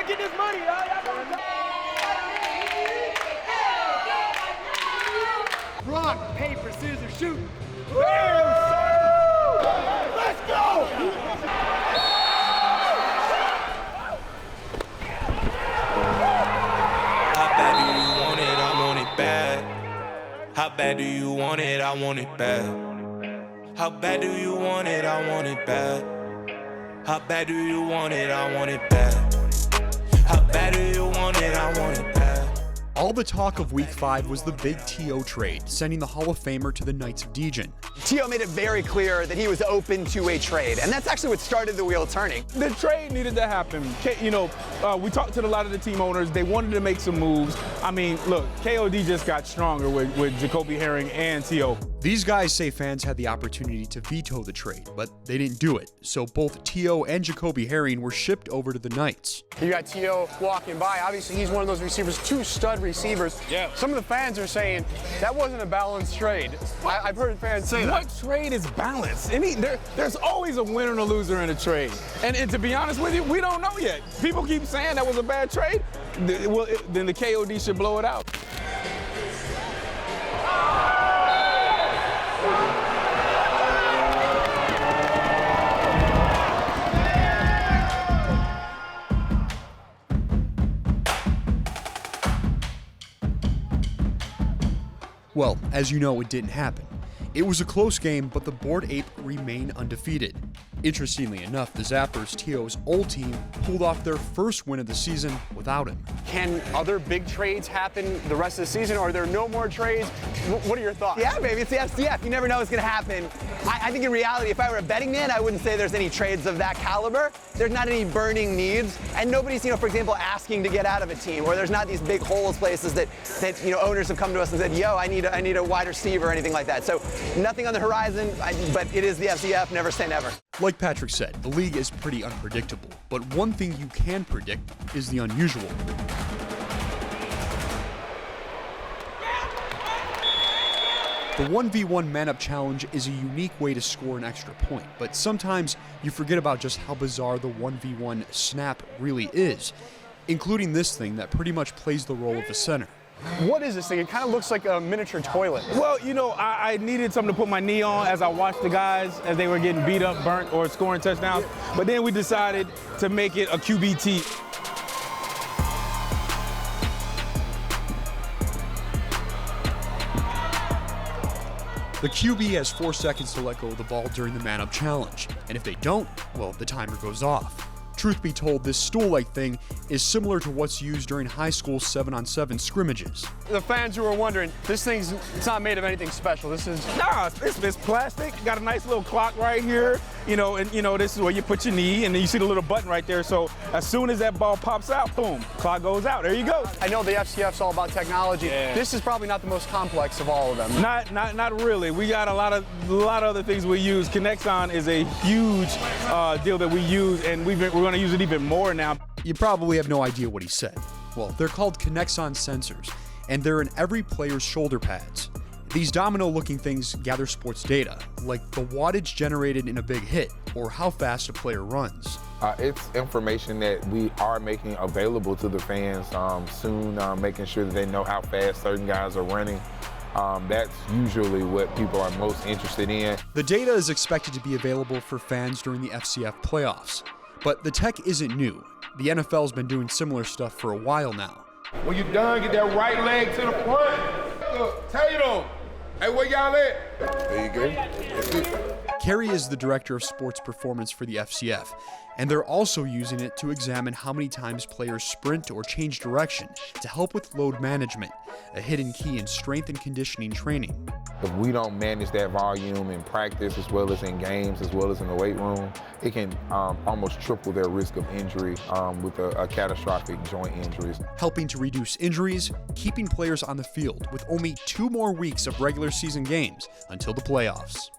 get this money, y'all. Rock, paper, scissors, shoot. Bam, son. Let's go. How bad do you want it? I want it bad. How bad do you want it? I want it bad. How bad do you want it? I want it bad. How bad do you want it? I want it bad. How bad do you want it? I want it bad. All the talk of Week 5 was the big T.O. trade, sending the Hall of Famer to the Knights of Degen. T.O. made it very clear that he was open to a trade, and that's actually what started the wheel turning. The trade needed to happen. We talked to a lot of the team owners. They wanted to make some moves. I mean, look, KOD just got stronger with Jacoby Herring and T.O. These guys say fans had the opportunity to veto the trade, but they didn't do it. So both T.O. and Jacoby Herring were shipped over to the Knights. You got T.O. walking by. Obviously, he's one of those receivers, 2 stud receivers. Yeah. Some of the fans are saying that wasn't a balanced trade. I've heard fans say that. What trade is balanced? There's always a winner and a loser in a trade. And to be honest with you, we don't know yet. People keep saying that was a bad trade. Well, then the KOD should blow it out. Well, as you know, it didn't happen. It was a close game, but the Bored Ape remain undefeated. Interestingly enough, the Zappers, T.O.'s old team, pulled off their first win of the season without him. Can other big trades happen the rest of the season, or are there no more trades? What are your thoughts? Yeah, baby, it's the FCF. You never know what's going to happen. I think in reality, if I were a betting man, I wouldn't say there's any trades of that caliber. There's not any burning needs, and nobody's, for example, asking to get out of a team, or there's not these big holes places that owners have come to us and said, yo, I need a wide receiver or anything like that. So nothing on the horizon, but it is the FCF. Never say never. Like Patrick said, the league is pretty unpredictable, but one thing you can predict is the unusual. The 1v1 man-up challenge is a unique way to score an extra point, but sometimes you forget about just how bizarre the 1v1 snap really is, including this thing that pretty much plays the role of the center. What is this thing? It kind of looks like a miniature toilet. Well, I needed something to put my knee on as I watched the guys as they were getting beat up, burnt, or scoring touchdowns. But then we decided to make it a QBT. The QB has 4 seconds to let go of the ball during the man-up challenge, and if they don't, well, the timer goes off. Truth be told, this stool-like thing is similar to what's used during high school 7-on-7 scrimmages. The fans who are wondering, it's not made of anything special. This is... Nah, it's plastic. Got a nice little clock right here, this is where you put your knee, and then you see the little button right there. So as soon as that ball pops out, boom, clock goes out. There you go. I know the FCF's all about technology. Yeah. This is probably not the most complex of all of them. Not really. We got a lot of other things we use. Connexon is a huge deal that we use, and we're going to use it even more now. You probably have no idea what he said. Well, they're called Connexon sensors, and they're in every player's shoulder pads. These domino-looking things gather sports data, like the wattage generated in a big hit, or how fast a player runs. It's information that we are making available to the fans soon, making sure that they know how fast certain guys are running. That's usually what people are most interested in. The data is expected to be available for fans during the FCF playoffs. But the tech isn't new. The NFL's been doing similar stuff for a while now. When you're done, get that right leg to the front. Look, Tatum. Hey, where y'all at? There you go. That's it. Kerry is the director of sports performance for the FCF, and they're also using it to examine how many times players sprint or change direction to help with load management, a hidden key in strength and conditioning training. If we don't manage that volume in practice as well as in games, as well as in the weight room, it can almost triple their risk of injury with a catastrophic joint injuries. Helping to reduce injuries, keeping players on the field with only 2 more weeks of regular season games until the playoffs.